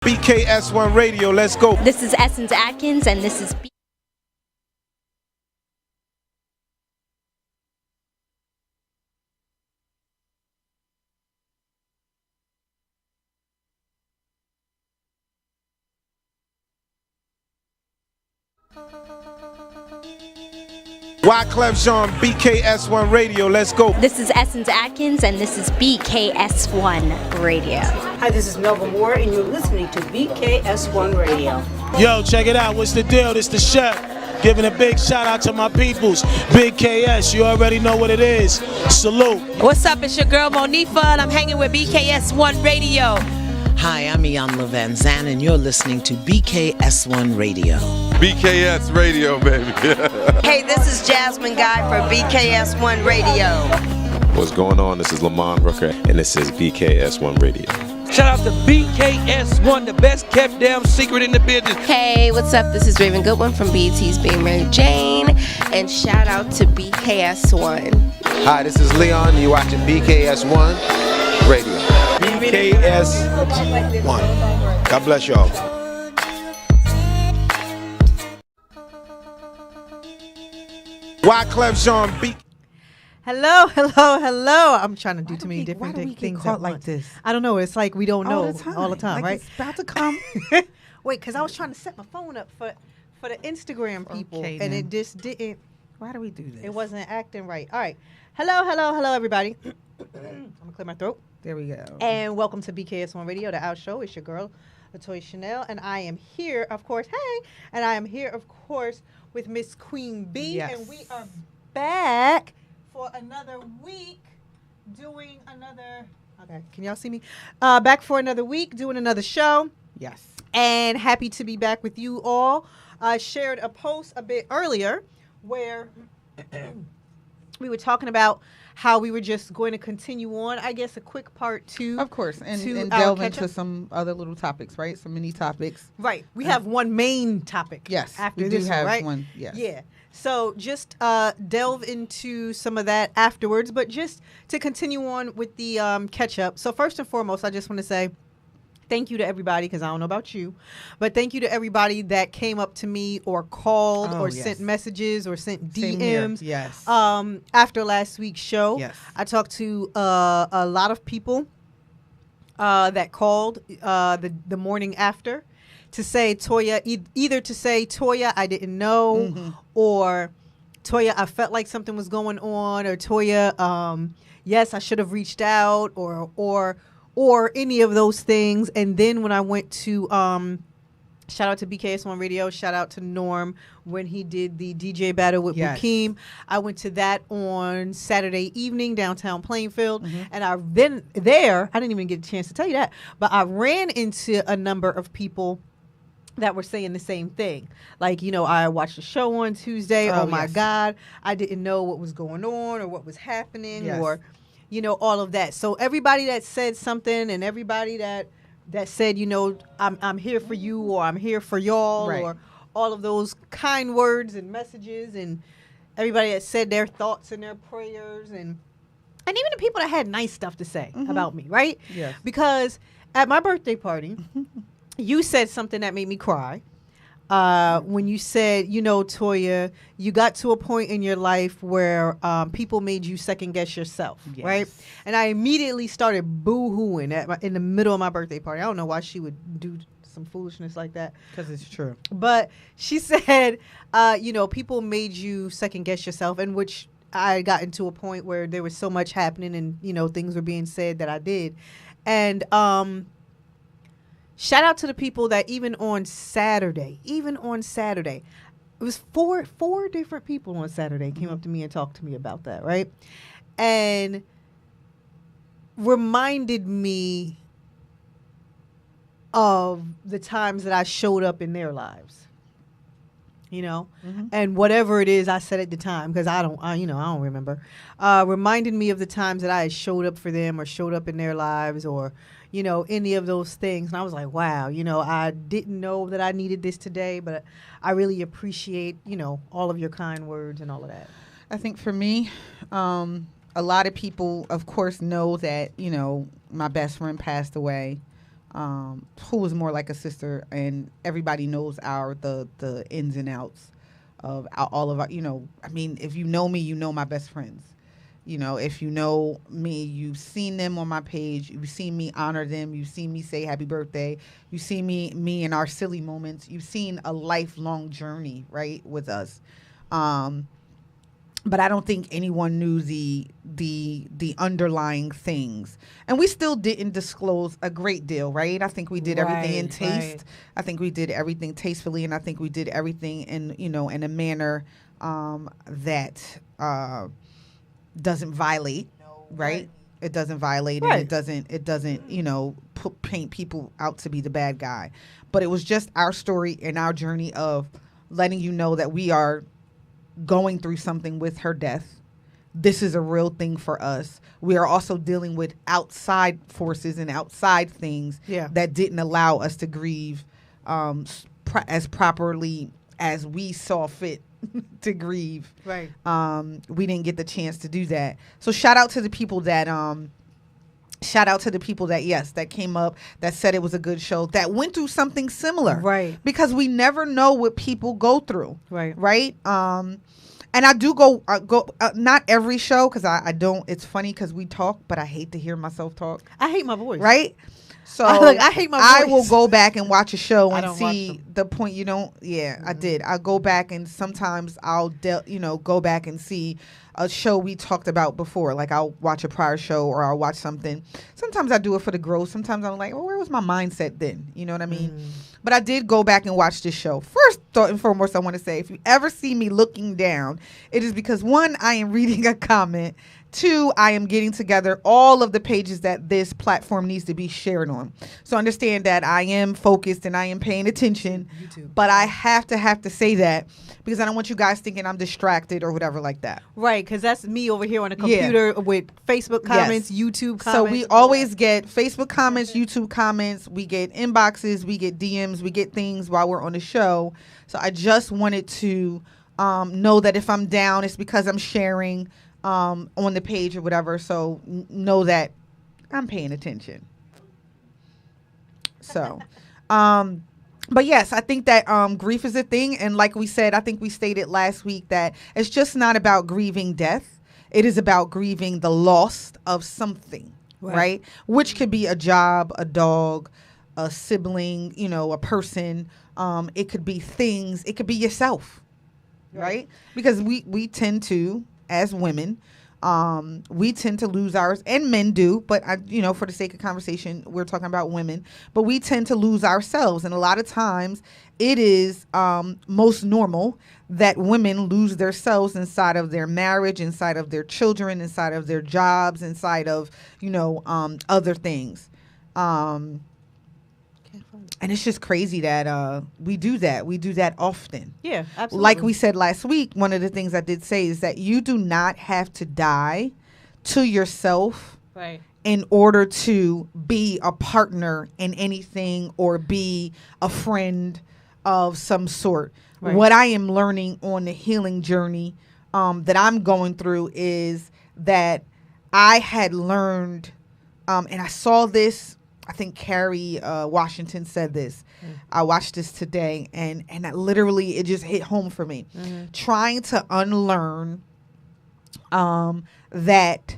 BKS1 Radio, let's go. This is Essence Atkins, and this is Wyclef Jean, BKS1 Radio, let's go. This is Essence Atkins, and this is BKS1 Radio. Hi, this is Melba Moore, and you're listening to BKS1 Radio. Yo, check it out. What's the deal? This the chef. Giving a big shout out to my peoples. Big KS, you already know what it is. Salute. What's up? It's your girl Monifa, and I'm hanging with BKS1 Radio. Hi, I'm Iyanla Vanzant, and you're listening to BKS1 Radio. BKS Radio, baby. Hey, this is Jasmine Guy for BKS1 Radio. What's going on? This is Lamont Rooker, and this is BKS1 Radio. Shout out to BKS1, the best kept damn secret in the business. Hey, what's up? This is Raven Goodwin from BET's Being Mary Jane, and shout out to BKS1. Hi, this is Leon, and you're watching BKS1 Radio. BKS1. God bless y'all. Wyclef Jean, Hello. I'm trying to do too many different things caught like this. I don't know. It's like we don't know all the time, like right? It's about to come. Wait, because I was trying to set my phone up for the Instagram people, Okay, and then. it just didn't. Why do we do this? It wasn't acting right. All right. Hello, everybody. I'm gonna clear my throat. There we go. And welcome to BKS1 Radio, the Out Show. It's your girl, Latoya Chanel, and I am here, of course. Hey, and I am here, of course, with Miss Queen B, Yes. and we are back for another week doing another. Okay, can y'all see me? Back for another week doing another show. Yes. And happy to be back with you all. I shared a post a bit earlier where we were talking about how we were just going to continue on, I guess, a quick part two. Of course, and our delve into catch-up. some other little topics, right? Some mini topics. Right. We have one main topic. Yes, After we this do have one, right? one. Yes. Yeah. So just delve into some of that afterwards, but just to continue on with the catch-up. So first and foremost, I just want to say thank you to everybody, because I don't know about you, but thank you to everybody that came up to me or called or yes. sent messages or sent Same here. DMs. Yes. After last week's show. Yes. I talked to a lot of people that called the morning after to say, Toya, either to say, Toya, I didn't know, or Toya, I felt like something was going on, or Toya, yes, I should have reached out, or any of those things. And then when I went to shout out to BKS1 Radio, shout out to Norm when he did the DJ battle with Yes. Bukeem. I went to that on Saturday evening downtown Plainfield, and I then there I didn't even get a chance to tell you that, but I ran into a number of people that were saying the same thing. Like, I watched the show on Tuesday. Oh my yes. God, I didn't know what was going on or what was happening, Yes. or all of that. So everybody that said something, and everybody that said, I'm here for you, or I'm here for y'all, Right. or all of those kind words and messages, and everybody that said their thoughts and their prayers, and even the people that had nice stuff to say about me, right? Yes. Because at my birthday party, you said something that made me cry. When you said, Toya, you got to a point in your life where people made you second guess yourself, Yes. right? And I immediately started boo-hooing in the middle of my birthday party. I don't know why she would do some foolishness like that. Because it's true. But she said, people made you second guess yourself, and which I got into a point where there was so much happening and, things were being said that I did. And shout out to the people that even on Saturday, it was four different people on Saturday came up to me and talked to me about that, right? And reminded me of the times that I showed up in their lives. And whatever it is I said at the time, because I don't remember, reminded me of the times that I had showed up for them or showed up in their lives, or, any of those things. And I was like, wow, I didn't know that I needed this today, but I really appreciate, all of your kind words and all of that. I think for me, a lot of people, of course, know that, my best friend passed away who was more like a sister, and everybody knows the ins and outs of all of our, I mean, if you know me, you know my best friends. If you know me, you've seen them on my page. You've seen me honor them. You've seen me say happy birthday. You've seen me in our silly moments. You've seen a lifelong journey, right, with us. But I don't think anyone knew the underlying things. And we still didn't disclose a great deal, right? I think we did everything in taste. Right. I think we did everything tastefully, and I think we did everything in a manner that doesn't violate, right? It doesn't violate, right. And it doesn't paint people out to be the bad guy. But it was just our story and our journey of letting you know that we are going through something with her death. This is a real thing for us. We are also dealing with outside forces and outside things that didn't allow us to grieve as properly as we saw fit to grieve. Right. We didn't get the chance to do that. So shout out to the people that that came up, that said it was a good show, that went through something similar. Right. Because we never know what people go through. Right. Right. And I do go not every show, because I don't. It's funny because we talk, but I hate to hear myself talk. I hate my voice. Right. So I hate my voice. I will go back and watch a show and see the point you don't. Yeah, I did. I go back and sometimes I'll go back and see a show we talked about before. Like I'll watch a prior show or I'll watch something. Sometimes I do it for the growth. Sometimes I'm like, where was my mindset then? You know what I mean? But I did go back and watch this show. First thought and foremost, I want to say, if you ever see me looking down, it is because 1, I am reading a comment. 2, I am getting together all of the pages that this platform needs to be shared on. So understand that I am focused and I am paying attention. But I have to say that because I don't want you guys thinking I'm distracted or whatever like that. Right, because that's me over here on a computer with Facebook comments, YouTube comments. So we always get Facebook comments, YouTube comments. We get inboxes, we get DMs, we get things while we're on the show. So I just wanted to know that if I'm down, it's because I'm sharing on the page or whatever. So know that I'm paying attention. So, but yes, I think that grief is a thing. And like we said, I think we stated last week that it's just not about grieving death. It is about grieving the loss of something, right? Which could be a job, a dog, a sibling, a person. It could be things. It could be yourself, right? Because we tend to, as women, we tend to lose ours, and men do, but for the sake of conversation, we're talking about women, but we tend to lose ourselves. And a lot of times it is most normal that women lose themselves inside of their marriage, inside of their children, inside of their jobs, inside of, other things. And it's just crazy that we do that. We do that often. Yeah, absolutely. Like we said last week, one of the things I did say is that you do not have to die to yourself in order to be a partner in anything or be a friend of some sort. Right. What I am learning on the healing journey that I'm going through is that I had learned, and I saw this, I think Carrie Washington said this. I watched this today, and literally it just hit home for me. Trying to unlearn that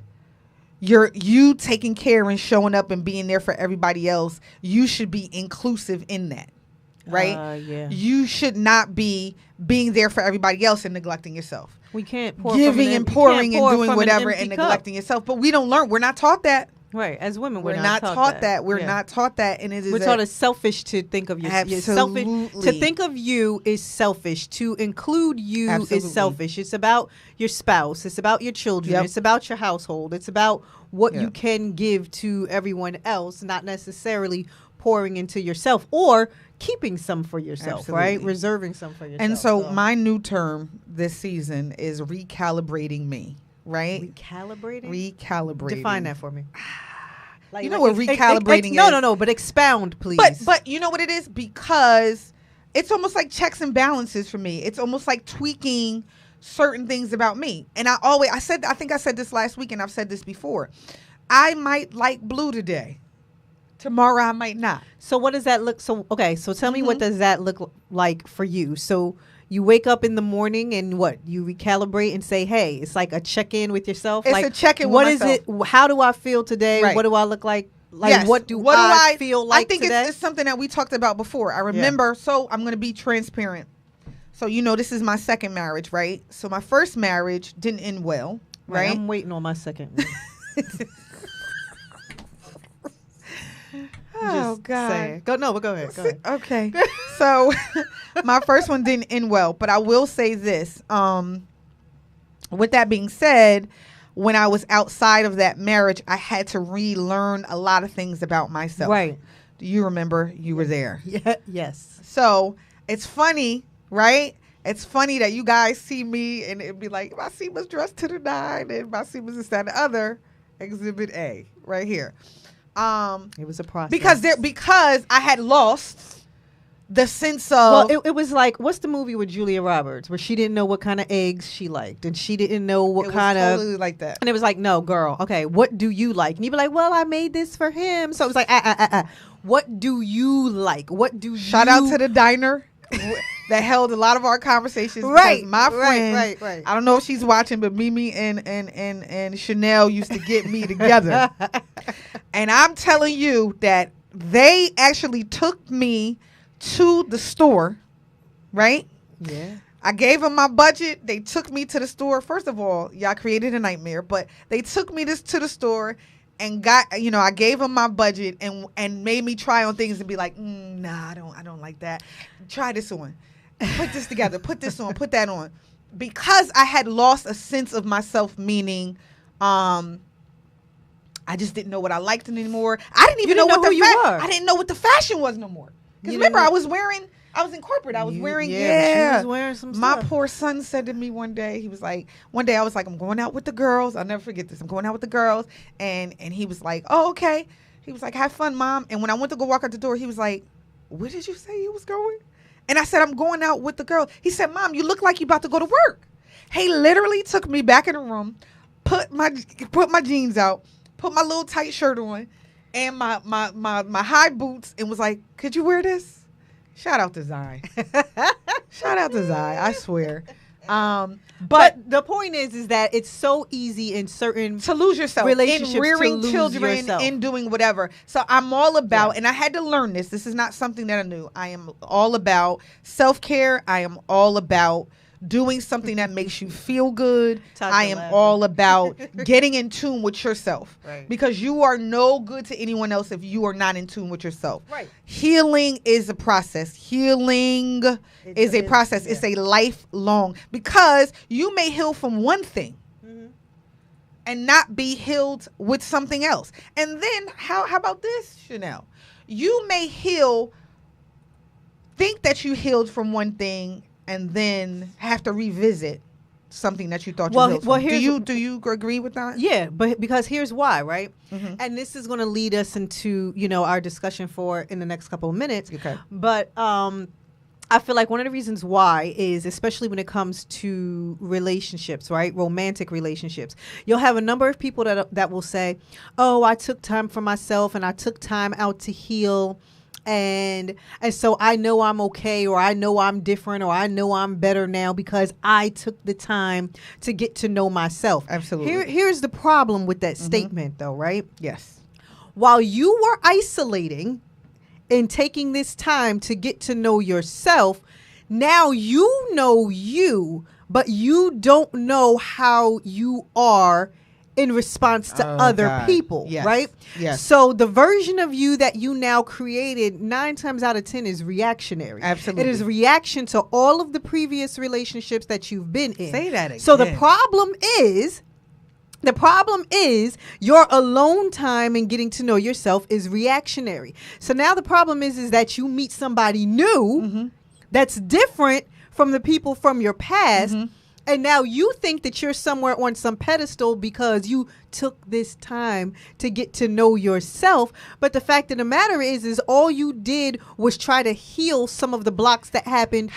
you taking care and showing up and being there for everybody else, you should be inclusive in that, right? You should not be being there for everybody else and neglecting yourself. We can't pour giving and pouring and doing whatever and neglecting yourself. But we don't learn. We're not taught that. Right, as women, we're not taught that. We're not taught that, and we're taught it's selfish to think of yourself. Absolutely. To think of you is selfish. To include you is selfish. It's about your spouse. It's about your children. It's about your household. It's about what you can give to everyone else, not necessarily pouring into yourself or keeping some for yourself. Right, reserving some for yourself. And so my new term this season is recalibrating me. Right? Recalibrating. Define that for me. Like, what recalibrating is? No, but expound, please. But you know what it is? Because it's almost like checks and balances for me. It's almost like tweaking certain things about me. And I think I said this last week, and I've said this before. I might like blue today. Tomorrow I might not. So what does that look? So okay, so tell me what does that look like for you? So you wake up in the morning and what? You recalibrate and say, "Hey, it's like a check-in with yourself." It's like, a check-in with What is myself. it? How do I feel today? Right. What do I look like? Like Yes. what do I feel like I think today? it's something that we talked about before. I remember. So I'm going to be transparent. So this is my second marriage, right? So my first marriage didn't end well, right? I'm waiting on my second. Oh Just God! saying. Go ahead. Go ahead. Okay. So my first one didn't end well, but I will say this. With that being said, when I was outside of that marriage, I had to relearn a lot of things about myself. Right. Do you remember? You were there. Yeah. Yes. So it's funny, right? It's funny that you guys see me and it'd be like, Massima's dressed to the nine and Massima's this, that, and the other. Exhibit A, right here. It was a process. Because I had lost the sense of... Well, it was like, what's the movie with Julia Roberts where she didn't know what kind of eggs she liked and she didn't know what kind of... totally like that. And it was like, no, girl, okay, what do you like? And you'd be like, well, I made this for him. So it was like, what do you like? What do Shout out to the diner that held a lot of our conversations. Right. My friend, Right. I don't know if she's watching, but Mimi and Chanel used to get me together. And I'm telling you that they actually took me to the store, right? Yeah. I gave them my budget. They took me to the store. First of all, y'all created a nightmare, but they took me to the store and got, I gave them my budget and made me try on things and be like, nah, I don't like that. Try this on. Put this together. Put this on. Put that on. Because I had lost a sense of myself, meaning, I just didn't know what I liked anymore. I didn't even know what who you were. I didn't know what the fashion was no more. Because remember, I was in corporate. I was wearing, but she was wearing some My stuff. poor son said to me one day, one day I was like, I'm going out with the girls. I'll never forget this. I'm going out with the girls. And he was like, oh, okay. He was like, have fun, Mom. And when I went to go walk out the door, he was like, where did you say you was going? And I said, I'm going out with the girls. He said, Mom, you look like you about to go to work. He literally took me back in the room, put my jeans out, put my little tight shirt on, and my high boots, and was like, could you wear this? Shout out to Zai. Shout out to Zai, I swear. But the point is that it's so easy in certain to lose yourself relationships, in rearing to lose children, yourself. in doing whatever. So I'm all about, and I had to learn this. This is not something that I knew. I am all about self-care. I am all about doing something that makes you feel good. I am all about getting in tune with yourself. Right. Because you are no good to anyone else if you are not in tune with yourself. Right. Healing is a process. Healing is a process. Yeah. It's a lifelong, because you may heal from one thing and not be healed with something else. And then how about this, Chanel? You may think that you healed from one thing and then have to revisit something that you thought you healed from. Do you agree with that? Yeah, but because here's why, right? Mm-hmm. And this is going to lead us into, our discussion in the next couple of minutes. Okay. But I feel like one of the reasons why is, especially when it comes to relationships, right? Romantic relationships. You'll have a number of people that will say, oh, I took time for myself and I took time out to heal. And so I know I'm okay, or I know I'm different, or I know I'm better now because I took the time to get to know myself. Absolutely. Here's the problem with that statement, though, right? Yes. While you were isolating and taking this time to get to know yourself, now you know you, but you don't know how you are in response to other people, Yes. right? Yes. So the version of you that you now created 9 times out of 10 is reactionary. Absolutely. It is reaction to all of the previous relationships that you've been in. Say that again. So the problem is your alone time and getting to know yourself is reactionary. So now the problem is that you meet somebody new that's different from the people from your past. And now you think that you're somewhere on some pedestal because you took this time to get to know yourself. But the fact of the matter is all you did was try to heal some of the blocks that happened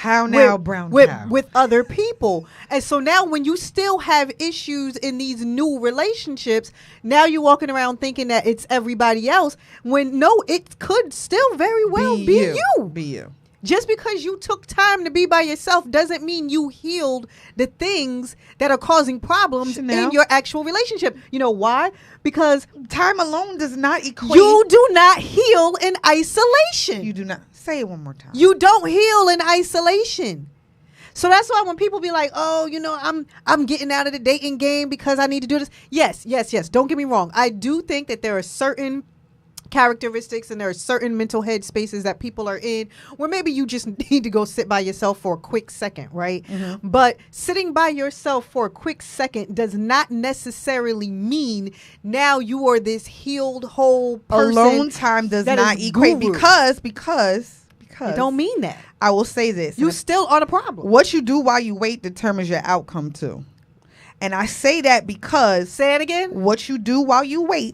with other people. And so now when you still have issues in these new relationships, now you're walking around thinking that it's everybody else, when no, it could still very well be you. Be you. Just because you took time to be by yourself doesn't mean you healed the things that are causing problems in your actual relationship. You know why? Because time alone does not equate. You do not heal in isolation. You do not. Say it one more time. You don't heal in isolation. So that's why when people be like, "Oh, you know, I'm getting out of the dating game because I need to do this." Yes. Don't get me wrong. I do think that there are certain characteristics and there are certain mental head spaces that people are in where maybe you just need to go sit by yourself for a quick second, right? But sitting by yourself for a quick second does not necessarily mean now you are this healed whole person. Alone time does not equate because it don't mean that. I will say this. You still are the problem. What you do while you wait determines your outcome too. And I say that because say it again. What you do while you wait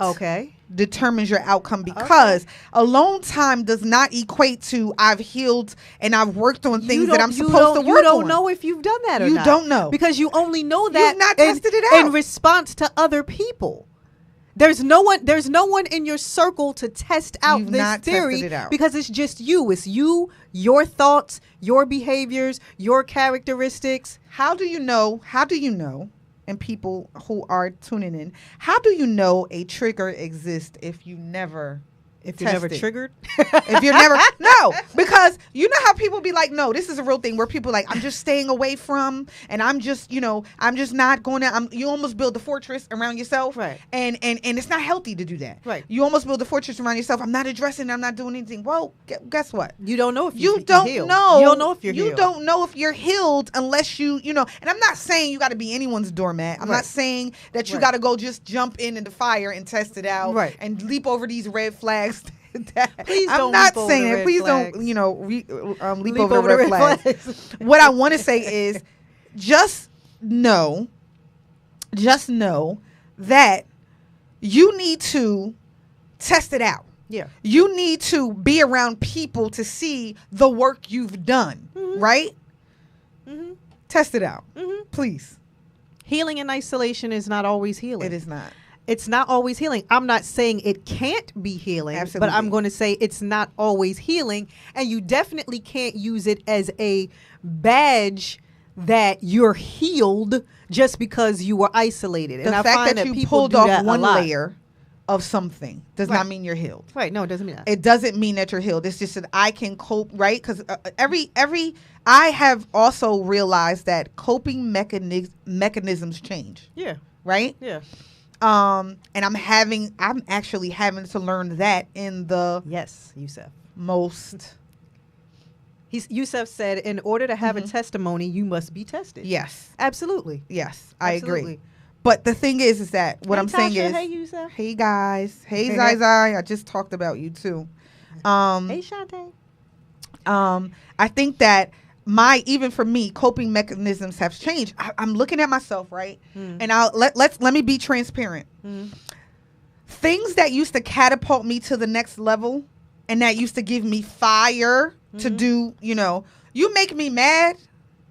determines your outcome, because alone time does not equate to I've healed and I've worked on things that I'm supposed to work on. You don't know if you've done that or not. You don't know. Because you only know that You've not tested it out. in response to other people. There's no one in your circle to test out this theory because it's just you. It's you, your thoughts, your behaviors, your characteristics. How do you know? And people who are tuning in, how do you know a trigger exists if you never triggered? If you're never no, because you know how people be like, no, this is a real thing where people like, I'm just staying away from, and I'm just not going to. You almost build a fortress around yourself, right? And it's not healthy to do that, right? You almost build a fortress around yourself. I'm not addressing. I'm not doing anything. Well, guess what? You don't know if you don't know. You don't know if you're you healed. don't know if you're healed unless you know. And I'm not saying you got to be anyone's doormat. I'm not saying that you got to go just jump in the fire and test it out, right? And leap over these red flags. Please I'm don't not leap saying over it. the Please red don't, leap over the red flags. What I want to say is, just know that you need to test it out. Yeah. You need to be around people to see the work you've done, right? Test it out, please. Healing in isolation is not always healing. It is not. It's not always healing. I'm not saying it can't be healing, Absolutely. but I'm going to say it's not always healing, and you definitely can't use it as a badge that you're healed just because you were isolated. The fact that you pulled off one layer of something does not mean you're healed. Right. No, it doesn't mean that. It doesn't mean that you're healed. It's just that I can cope, right? Because I have also realized that coping mechanisms change. Yeah. Right? Yeah. And I'm actually having to learn that in the Yusef. Most. Yusef said, in order to have a testimony, you must be tested. Yes. Absolutely. Yes, I Absolutely. agree. But the thing is that what I'm saying is, hey, Yusef. Hey guys, hey Zai Zai, I just talked about you too. Hey Shantae. I think that even for me, coping mechanisms have changed. I'm looking at myself, right? And let me be transparent. Things that used to catapult me to the next level and that used to give me fire to do, you make me mad,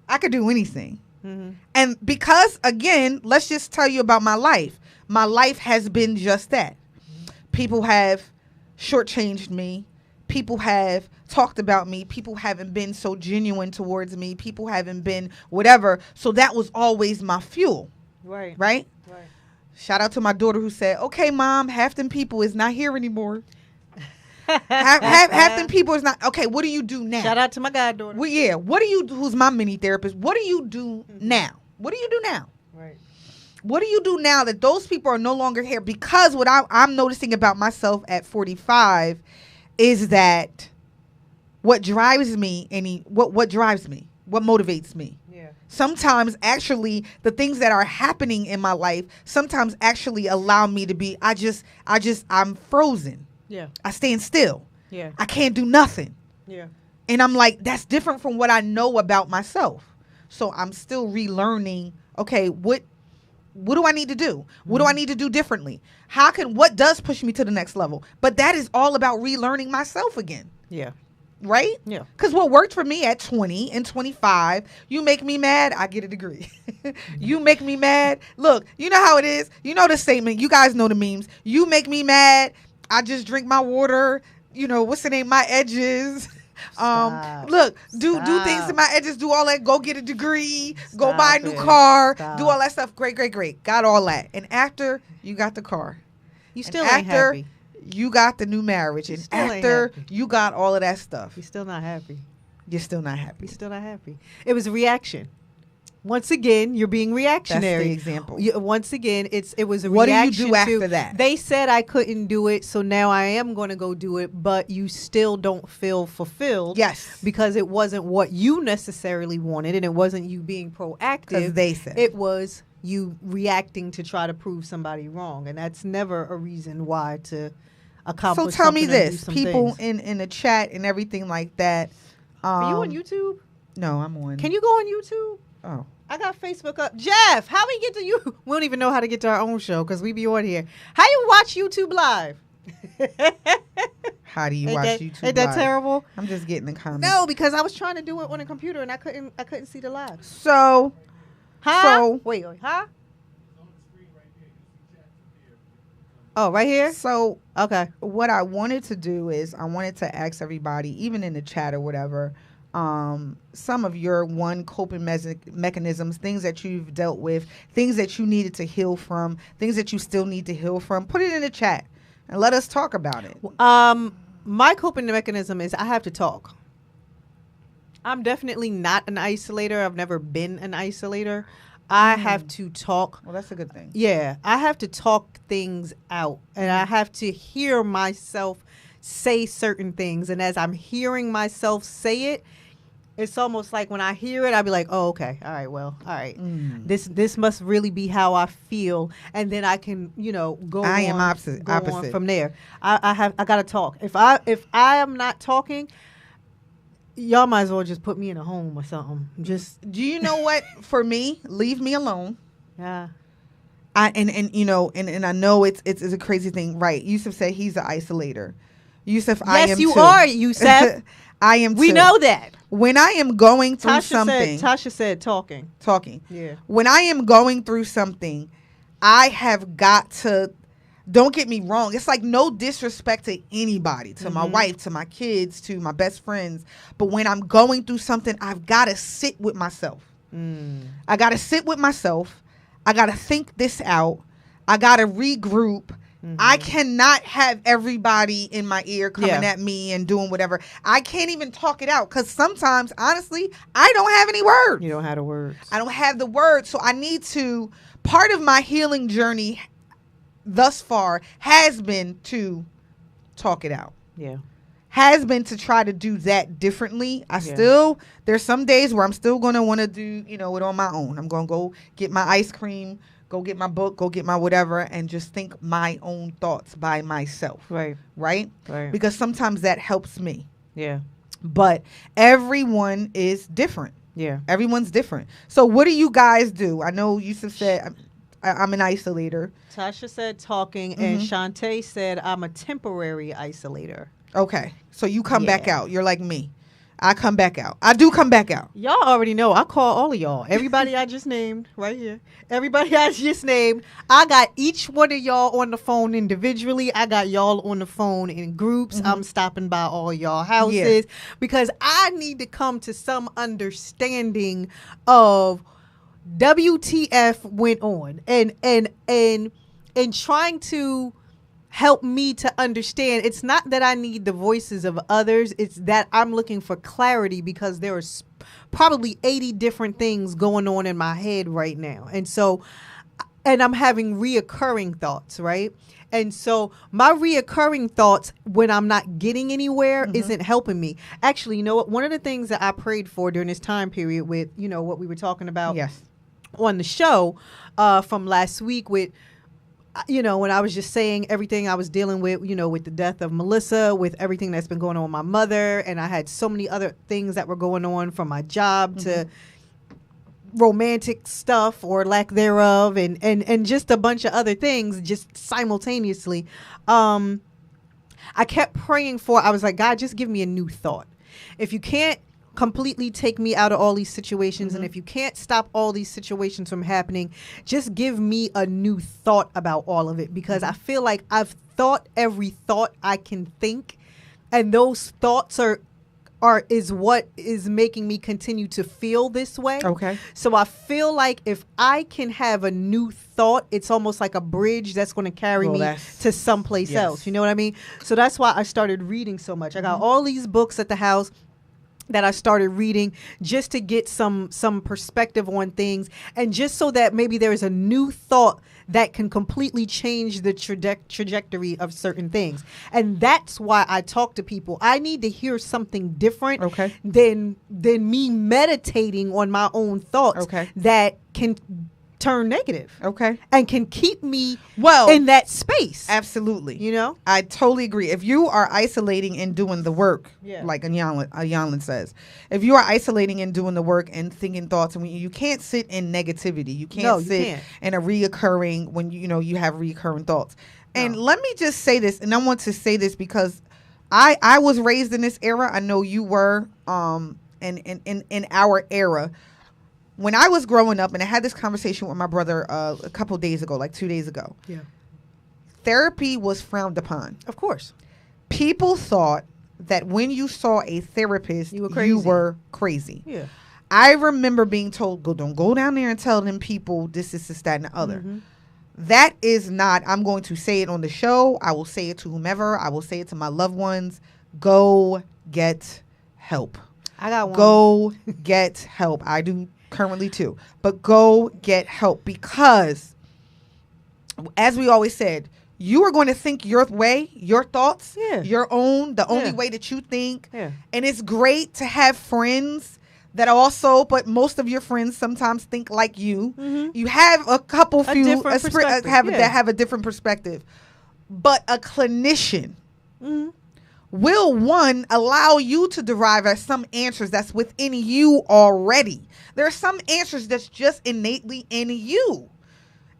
I could do anything. And because, again, let's just tell you about my life. My life has been just that. People have shortchanged me. People have talked about me. People haven't been so genuine towards me. People haven't been whatever. So that was always my fuel. Right. Right? Right. Shout out to my daughter who said, okay, Mom, half them people is not here anymore. half them people is not. Okay, what do you do now? Shout out to my goddaughter. Well, yeah. What do you do? Who's my mini therapist? What do you do now? What do you do now? Right. What do you do now that those people are no longer here? Because what I'm noticing about myself at 45 is that what drives me, what drives me, what motivates me. Yeah. Sometimes actually the things that are happening in my life sometimes actually allow me to be, I'm frozen. Yeah. I stand still. Yeah. I can't do nothing. Yeah. And I'm like, that's different from what I know about myself. So I'm still relearning, okay, what do I need to do? What do I need to do differently? What does push me to the next level? But that is all about relearning myself again. Yeah. Right? Yeah. Because what worked for me at 20 and 25, you make me mad, I get a degree. You make me mad. Look, you know how it is. You know the statement. You guys know the memes. You make me mad, I just drink my water. You know, what's the name? My edges. Look, do things to my edges, do all that, go get a degree, go buy a new car, do all that stuff. Great. Got all that. And after you got the car, you still ain't happy. You got the new marriage, and after you got all of that stuff, you're still not happy. You're still not happy. You're still not happy. It was a reaction. Once again, you're being reactionary. That's the example. Once again, it was a what reaction. What do you do after that? They said I couldn't do it, so now I am going to go do it, but you still don't feel fulfilled. Yes. Because it wasn't what you necessarily wanted, and it wasn't you being proactive. Because they said. It was you reacting to try to prove somebody wrong, and that's never a reason why to accomplish. So tell me something this, people in the chat and everything like that. Are you on YouTube? No, I'm on. Can you go on YouTube? Oh. I got Facebook up. Jeff, how we get to you? We don't even know how to get to our own show because we be on here. How you watch YouTube live? How do you watch YouTube Ain't that live? terrible? I'm just getting the comments. No, because I was trying to do it on a computer and I couldn't see the live. So, wait, huh? Oh, right here? So, okay. What I wanted to do is I wanted to ask everybody, even in the chat or whatever, some of your coping mechanisms, things that you've dealt with, things that you needed to heal from, things that you still need to heal from. Put it in the chat and let us talk about it. My coping mechanism is I have to talk. I'm definitely not an isolator. I've never been an isolator. I have to talk. Well, that's a good thing. Yeah, I have to talk things out, and I have to hear myself say certain things. And as I'm hearing myself say it, it's almost like when I hear it, I'll be like, oh, okay. All right. Well, all right. This must really be how I feel. And then I can, go I on, am opposite on from there. I got to talk. If I am not talking, y'all might as well just put me in a home or something. Just, do you know what? For me, leave me alone. Yeah. I know it's a crazy thing, right? Yusuf said he's an isolator. Yusuf, I am too. Yes, you are, Yusuf. I am too. We know that. When I am going through something. Tasha said talking. Yeah. When I am going through something, I have got to, don't get me wrong, it's like no disrespect to anybody, to my wife, to my kids, to my best friends. But when I'm going through something, I've got to sit with myself. I got to sit with myself. I got to think this out. I got to regroup. I cannot have everybody in my ear coming at me and doing whatever. I can't even talk it out because sometimes, honestly, I don't have any words. You don't have the words. I don't have the words. So I need to, part of my healing journey thus far has been to talk it out. Yeah. Has been to try to do that differently. There's some days where I'm still going to want to do, it on my own. I'm going to go get my ice cream, go get my book, go get my whatever, and just think my own thoughts by myself. Right. Because sometimes that helps me. Yeah. But everyone is different. Yeah. Everyone's different. So what do you guys do? I know Yusuf said I'm an isolator. Tasha said talking, and Shantae said I'm a temporary isolator. Okay. So you come back out. You're like me. I come back out. I do come back out. Y'all already know. I call all of y'all. Everybody I just named right here. Everybody I just named. I got each one of y'all on the phone individually. I got y'all on the phone in groups. I'm stopping by all y'all houses because I need to come to some understanding of WTF went on and trying to help me to understand. It's not that I need the voices of others. It's that I'm looking for clarity because there are probably 80 different things going on in my head right now. And I'm having reoccurring thoughts, right? And so my reoccurring thoughts when I'm not getting anywhere isn't helping me. Actually, you know what? One of the things that I prayed for during this time period with, what we were talking about on the show from last week with, when I was just saying everything I was dealing with, with the death of Melissa, with everything that's been going on with my mother, and I had so many other things that were going on from my job to romantic stuff or lack thereof, and just a bunch of other things just simultaneously. I kept praying I was like, God, just give me a new thought. If you can't completely take me out of all these situations, and if you can't stop all these situations from happening, just give me a new thought about all of it, because I feel like I've thought every thought I can think, and those thoughts is what is making me continue to feel this way. Okay. So I feel like if I can have a new thought, it's almost like a bridge that's going to carry me to someplace else. You know what I mean? So that's why I started reading so much. I got all these books at the house that I started reading just to get some perspective on things, and just so that maybe there is a new thought that can completely change the trajectory of certain things. And that's why I talk to people. I need to hear something different than me meditating on my own thoughts that can turn negative. And can keep me in that space. Absolutely. You know? I totally agree. If you are isolating and doing the work, like Ayanlin says, if you are isolating and doing the work and thinking thoughts, and you can't sit in negativity. You can't sit in a reoccurring, when you have reoccurring thoughts. And let me just say this, and I want to say this because I was raised in this era. I know you were in our era. When I was growing up, and I had this conversation with my brother a couple days ago, like 2 days ago. Therapy was frowned upon. Of course. People thought that when you saw a therapist, you were crazy. Yeah. I remember being told, don't go down there and tell them people this, that, and the other. That is not, I'm going to say it on the show. I will say it to whomever. I will say it to my loved ones. Go get help. I got one. Go get help. I do currently too, but go get help, because as we always said, you are going to think your way, your thoughts, your own, the only way that you think. And it's great to have friends that also, but most of your friends sometimes think like you. You have a couple have a different perspective, but a clinician will, one, allow you to derive some answers that's within you already. There are some answers that's just innately in you.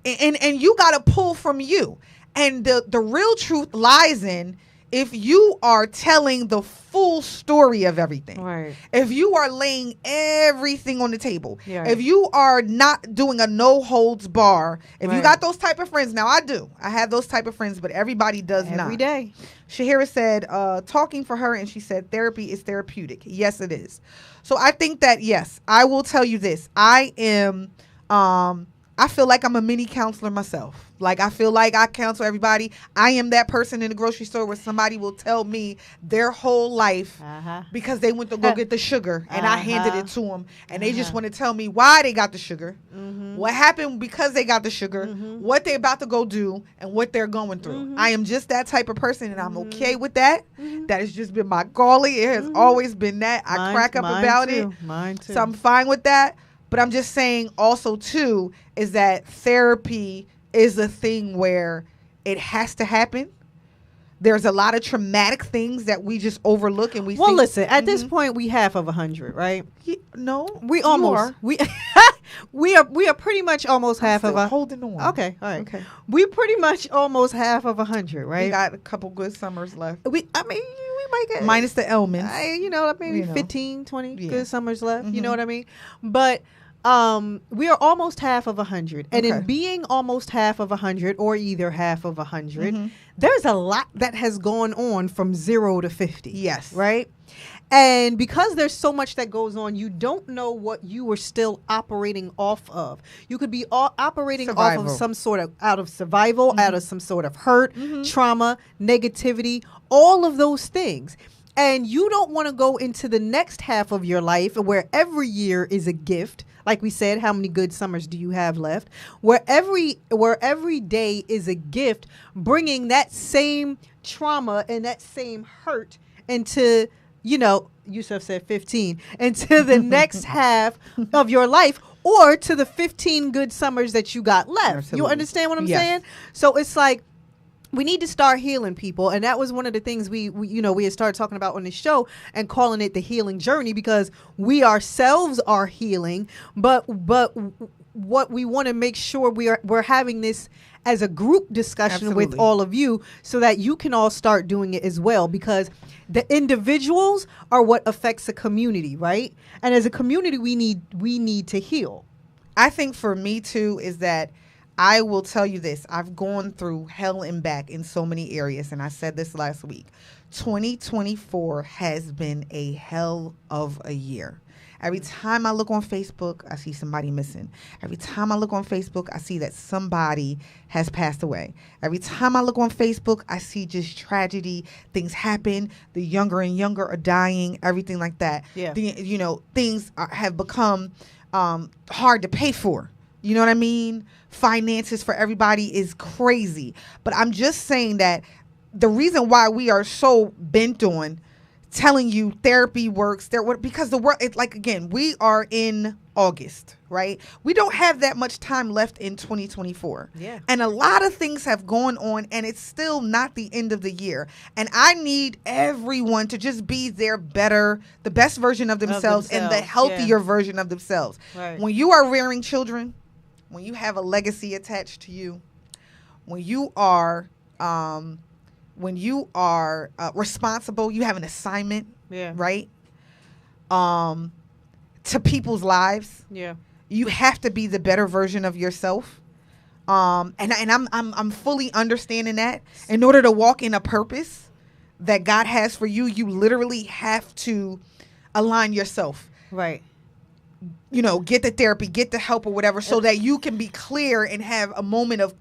And you got to pull from you. And the real truth lies in if you are telling the full story of everything. Right. If you are laying everything on the table. If you are not doing a no holds bar. If you got those type of friends. Now I do. I have those type of friends, but everybody does not. Every day. Shahira said, talking for her, and she said, therapy is therapeutic. Yes, it is. So I think that, yes, I will tell you this. I feel like I'm a mini counselor myself. Like, I feel like I counsel everybody. I am that person in the grocery store where somebody will tell me their whole life because they went to go get the sugar and I handed it to them. And they just want to tell me why they got the sugar, what happened because they got the sugar, what they're about to go do, and what they're going through. I am just that type of person, and I'm okay with that. That has just been my calling. It has always been that. I crack up about it. Mine too. So I'm fine with that. But I'm just saying also, too, is that therapy is a thing where it has to happen. There's a lot of traumatic things that we just overlook, and we think, listen, at this point, we half of 100, right? No. We almost. We are pretty much almost half of a... holding on. Okay, all right. Okay. We pretty much almost half of 100, right? We got a couple good summers left. We might get... Minus the ailments. Maybe 15, 20 good summers left. You know what I mean? But... we are almost half of 100, and in being almost half of 100, or either half of 100, there's a lot that has gone on from 0 to 50. Yes. Right? And because there's so much that goes on, you don't know what you were still operating off of. You could be operating off of some sort of, out of survival, out of some sort of hurt, trauma, negativity, all of those things. And you don't want to go into the next half of your life where every year is a gift. Like we said, how many good summers do you have left? Where every day is a gift, bringing that same trauma and that same hurt into, Yusuf said 15, into the next half of your life, or to the 15 good summers that you got left. Absolutely. You understand what I'm saying? So it's like, we need to start healing people, and that was one of the things we had started talking about on the show and calling it the healing journey, because we ourselves are healing, but what we want to make sure we're having this as a group discussion with all of you, so that you can all start doing it as well, because the individuals are what affects a community, right? And as a community, we need to heal. I think for me too is that I will tell you this. I've gone through hell and back in so many areas, and I said this last week. 2024 has been a hell of a year. Every time I look on Facebook, I see somebody missing. Every time I look on Facebook, I see that somebody has passed away. Every time I look on Facebook, I see just tragedy. Things happen. The younger and younger are dying, everything like that. Yeah. Things have become hard to pay for. You know what I mean? Finances for everybody is crazy. But I'm just saying that the reason why we are so bent on telling you therapy works because the world, again, we are in August, right? We don't have that much time left in 2024. Yeah. And a lot of things have gone on, and it's still not the end of the year. And I need everyone to just be the best version of themselves and the healthier version of themselves. Right. When you are rearing children, when you have a legacy attached to you, when you are responsible, you have an assignment, right? To people's lives, you have to be the better version of yourself. And I'm fully understanding that. In order to walk in a purpose that God has for you, you literally have to align yourself, right? Get the therapy, get the help or whatever, so that you can be clear and have a moment of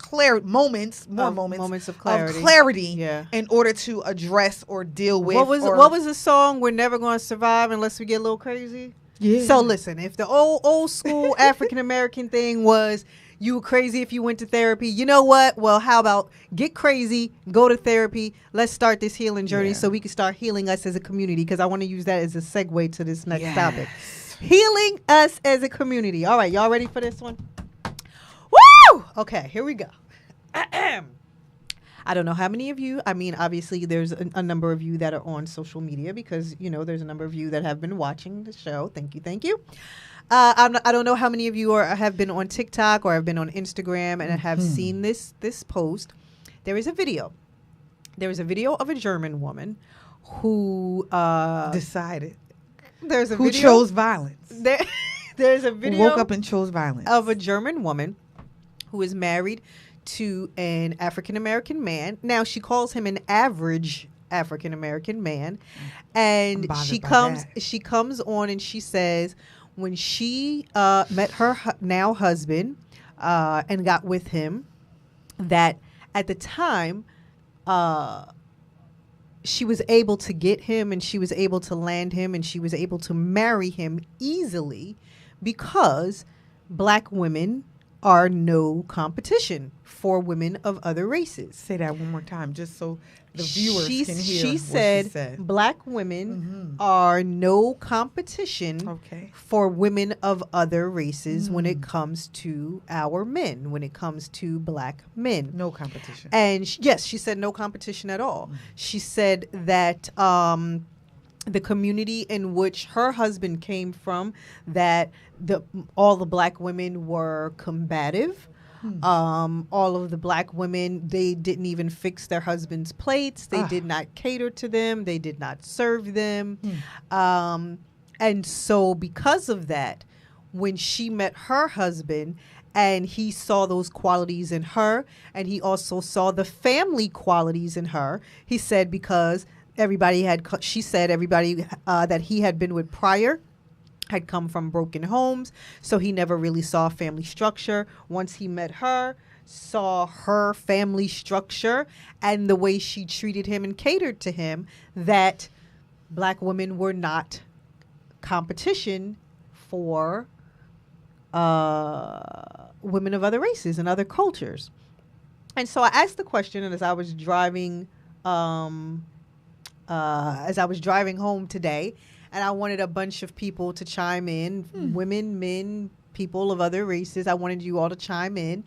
moments of clarity in order to address or deal with. What was the song? We're never going to survive unless we get a little crazy. Yeah. So listen, if the old school African American thing was you were crazy if you went to therapy, you know what? Well, how about get crazy, go to therapy. Let's start this healing journey so we can start healing us as a community, because I want to use that as a segue to this next topic. Healing us as a community. All right, y'all ready for this one? Woo! Okay, here we go. I don't know how many of you, obviously there's a number of you that are on social media, because, there's a number of you that have been watching the show. Thank you. I don't know how many of you have been on TikTok or have been on Instagram and have seen this post. There is a video. There is a video of a German woman who decided. There's a who video, chose violence. There's a video. Who woke up and chose violence. Of a German woman who is married to an African American man. Now she calls him an average African American man, and she comes on and she says when she met her now husband and got with him, that at the time she was able to get him and she was able to land him and she was able to marry him easily because black women are no competition for women of other races. Say that one more time, just so the viewers can hear she said black women are no competition for women of other races when it comes to our men, when it comes to black men. No competition. And she said no competition at all. She said that the community in which her husband came from, that all the black women were combative. All of the black women, they didn't even fix their husbands' plates. They did not cater to them. They did not serve them. And so because of that, when she met her husband and he saw those qualities in her, and he also saw the family qualities in her, he said because everybody that he had been with prior had come from broken homes, so he never really saw family structure. Once he met her, saw her family structure and the way she treated him and catered to him, that black women were not competition for women of other races and other cultures. And so I asked the question, and as I was driving home today, and I wanted a bunch of people to chime in, women, men, people of other races. I wanted you all to chime in.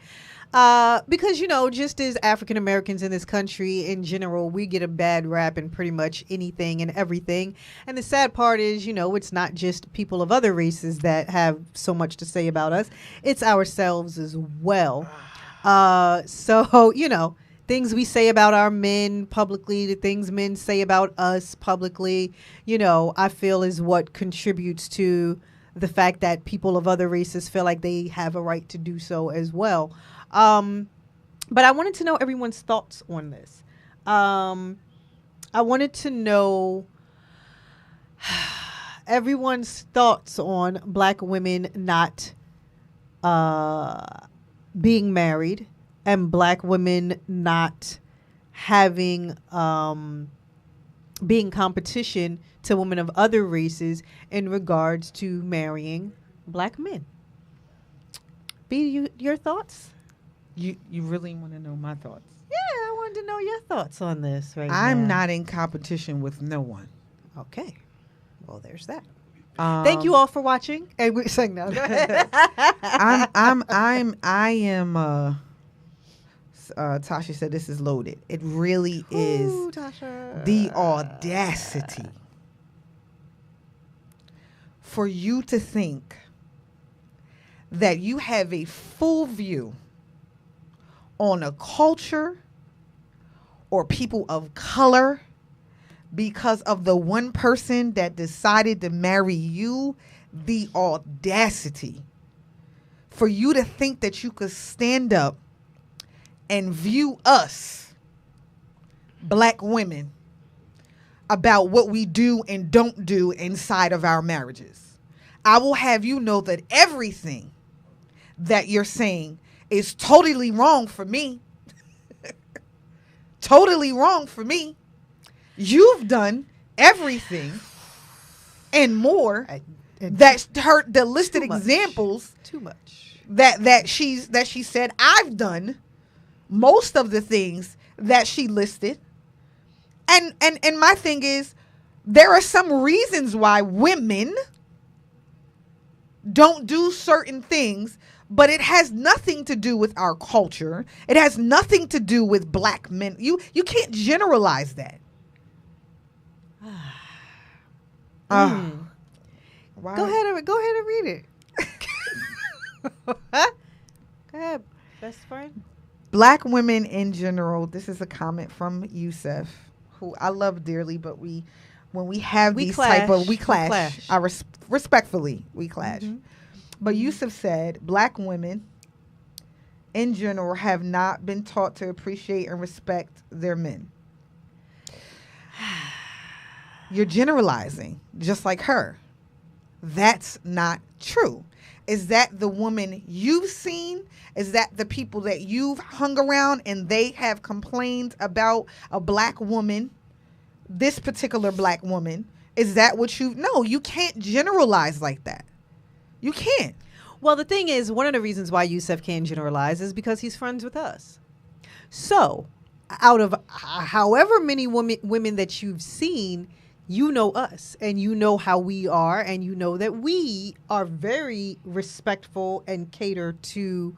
Because, just as African Americans in this country in general, we get a bad rap in pretty much anything and everything. And the sad part is, it's not just people of other races that have so much to say about us. It's ourselves as well. So, things we say about our men publicly, the things men say about us publicly, I feel is what contributes to the fact that people of other races feel like they have a right to do so as well. But I wanted to know everyone's thoughts on this. I wanted to know everyone's thoughts on black women not being married and black women not having being competition to women of other races in regards to marrying black men. Your thoughts? You really want to know my thoughts? Yeah, I wanted to know your thoughts on this right now. I'm not in competition with no one. Okay. Well, there's that. Thank you all for watching. And we're saying no. Go ahead. I am Tasha said this is loaded. It really is. Tasha. The audacity for you to think that you have a full view on a culture or people of color because of the one person that decided to marry you. The audacity for you to think that you could stand up and view us, black women, about what we do and don't do inside of our marriages. I will have you know that everything that you're saying is totally wrong for me. Totally wrong for me. You've done everything and more that's her the listed examples too much that she said I've done most of the things that she listed. And my thing is, there are some reasons why women don't do certain things, but it has nothing to do with our culture. It has nothing to do with black men. You can't generalize that. Go ahead and read it. Go ahead, best friend. Black women in general. This is a comment from Yusef, who I love dearly, but when we have these type of we clash. Respectfully, we clash. Mm-hmm. But Yusuf said, black women in general have not been taught to appreciate and respect their men. You're generalizing, just like her. That's not true. Is that the woman you've seen? Is that the people that you've hung around and they have complained about a black woman, this particular black woman? Is that what you... No, you can't generalize like that. You can't. Well, the thing is, one of the reasons why Yusef can't generalize is because he's friends with us. So, out of however many women that you've seen, you know us and you know how we are, and you know that we are very respectful and cater to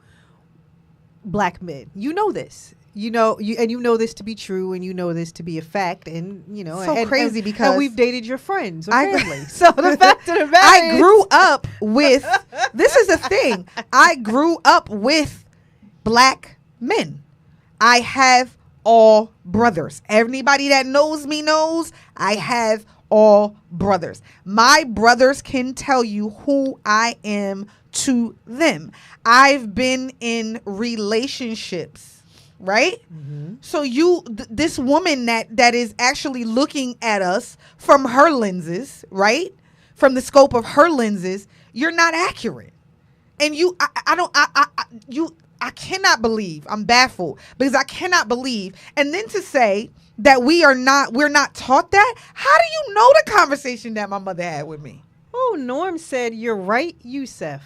black men. You know this. You know this to be true, and you know this to be a fact, and crazy because we've dated your friends or family. So the fact of the matter I grew up with this is the thing. I grew up with black men. I have all brothers. Everybody that knows me knows I have all brothers. My brothers can tell you who I am to them. I've been in relationships. Right? Mm-hmm. So this woman that is actually looking at us from her lenses, right? From the scope of her lenses, you're not accurate. And I cannot believe, I'm baffled because I cannot believe. And then to say that we're not taught that. How do you know the conversation that my mother had with me? Oh, Norm said, you're right, Yusef.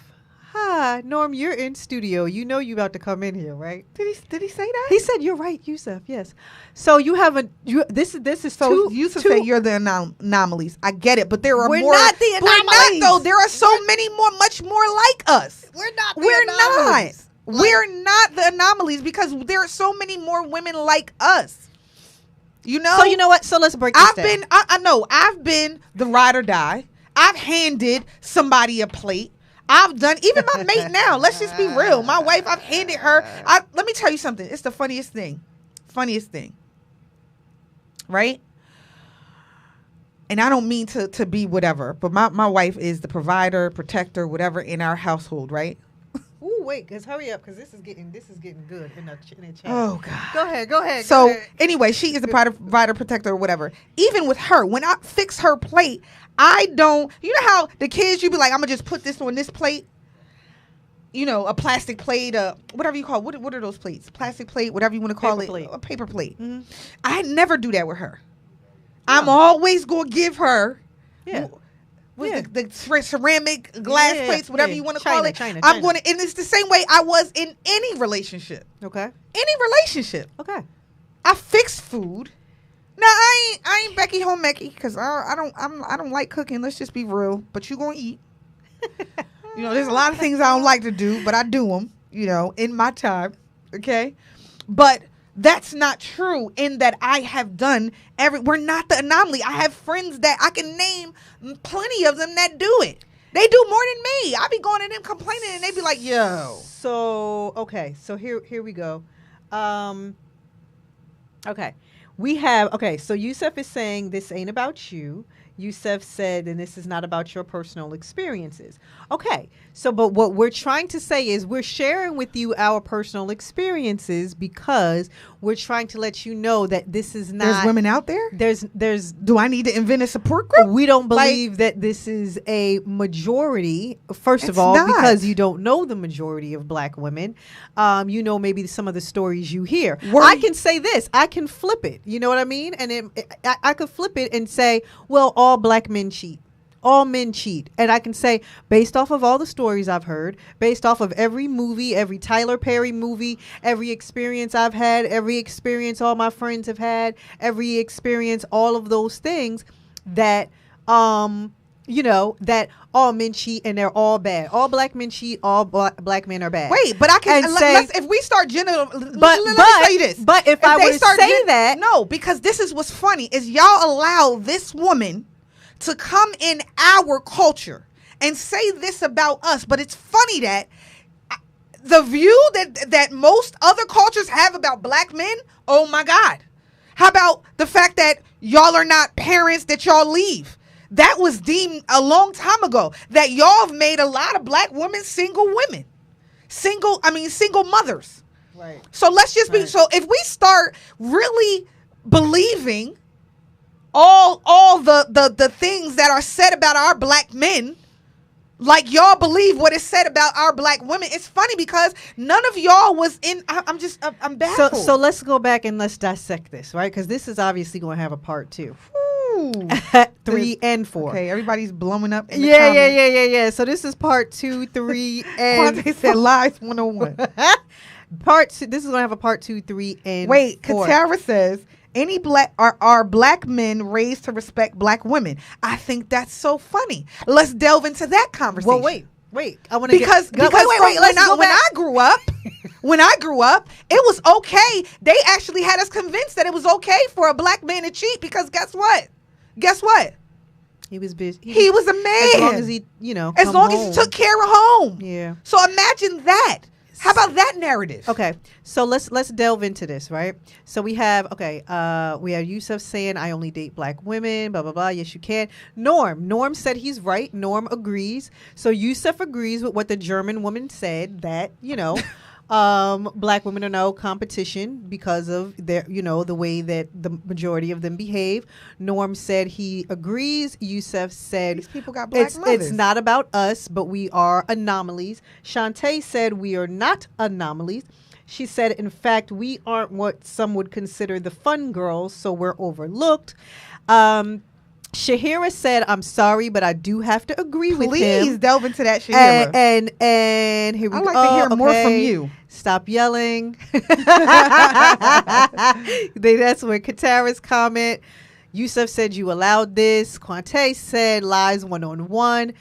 Hi, Norm, you're in studio. You know you about to come in here, right? Did he say that? He said you're right, Yusuf. Yes. So you have this is so two, Yusuf two, say you're the anomalies. I get it, but there are We're more. not the We're not anomalies. though. There are so many more, much more like us. We're not. We're not. We're not the anomalies because there are so many more women like us. You know. So you know what? So let's break this down. I know. I've been the ride or die. I've handed somebody a plate. I've done, even my mate now, let's just be real. My wife, I've handed her. Let me tell you something. It's the funniest thing. Right? And I don't mean to be whatever, but my wife is the provider, protector, whatever in our household, right? Ooh, wait, cause hurry up, cause this is getting good in the chat. Oh God. Go ahead. So anyway, she is the provider, protector, or whatever. Even with her, when I fix her plate, I don't. You know how the kids, you be like, I'm gonna just put this on this plate. You know, a plastic plate, whatever you call it. What are those plates? Plastic plate, whatever you want to call Paper it. plate. A paper plate. Mm-hmm. I never do that with her. I'm always gonna give her. Yeah. The ceramic glass plates, whatever you want to call it. China. I'm going to, and it's the same way I was in any relationship. Okay. Any relationship. Okay. I fix food. Now I ain't Becky Homecky because I don't like cooking. Let's just be real. But you gonna eat. You know, there's a lot of things I don't like to do, but I do them. You know, in my time. Okay, but that's not true in that I have done we're not the anomaly. I have friends that I can name plenty of them that do it. They do more than me. I be going to them complaining and they be like, yo. So, okay. So here we go. Okay. So Yusuf is saying this ain't about you. Yusuf said, and this is not about your personal experiences. Okay. So, but what we're trying to say is we're sharing with you our personal experiences because we're trying to let you know that this is not. There's women out there? There's. Do I need to invent a support group? We don't believe that this is a majority, first of all, not. because you don't know the majority of black women. You know, maybe some of the stories you hear. I can say this. I can flip it. You know what I mean? And I could flip it and say, well, all black men cheat. All men cheat. And I can say, based off of all the stories I've heard, based off of every movie, every Tyler Perry movie, every experience I've had, every experience all my friends have had, every experience, all of those things, that, you know, that all men cheat and they're all bad. All black men cheat, all black men are bad. Wait, but I can say, if we start let me tell you this. But if I were to say that. No, because this is what's funny, is y'all allow this woman to come in our culture and say this about us, but it's funny that the view that most other cultures have about black men, oh my God. How about the fact that y'all are not parents, that y'all leave? That was deemed a long time ago, that y'all have made a lot of black women single women. Single mothers. Right. So let's just be, so if we start really believing all the things that are said about our black men, like y'all believe what is said about our black women, it's funny because none of y'all was in. I'm baffled. So let's go back and let's dissect this, right? Because this is obviously going to have a part 2. 3 and 4. Okay, everybody's blowing up. Yeah. So this is part 2, 3, and they said lies 101. Part 2. This is going to have a part 2, 3, and 4. Wait, Katara says, any black are black men raised to respect black women. I think that's so funny. Let's delve into that conversation. Well, wait. I want to because when I grew up, it was okay. They actually had us convinced that it was okay for a black man to cheat because guess what? He was busy. He was a man. As long as he, as long as he took care of home. Yeah. So imagine that. How about that narrative? Okay, so let's delve into this, right? So we have Yusuf saying I only date black women, blah blah blah. Yes, you can. Norm said he's right. Norm agrees. So Yusuf agrees with what the German woman said, that black women are no competition because of their, the way that the majority of them behave. Norm said he agrees. Yusuf said these people got black mothers. It's not about us, but we are anomalies. Shantae said we are not anomalies. She said, in fact, we aren't what some would consider the fun girls, so we're overlooked. Shahira said, "I'm sorry, but I do have to agree with him." Please delve into that, Shahira. And here we go. I'd like to hear more from you. Stop yelling. That's where Katara's comment. Yusuf said, "You allowed this." Quante said, "Lies 1-on-1."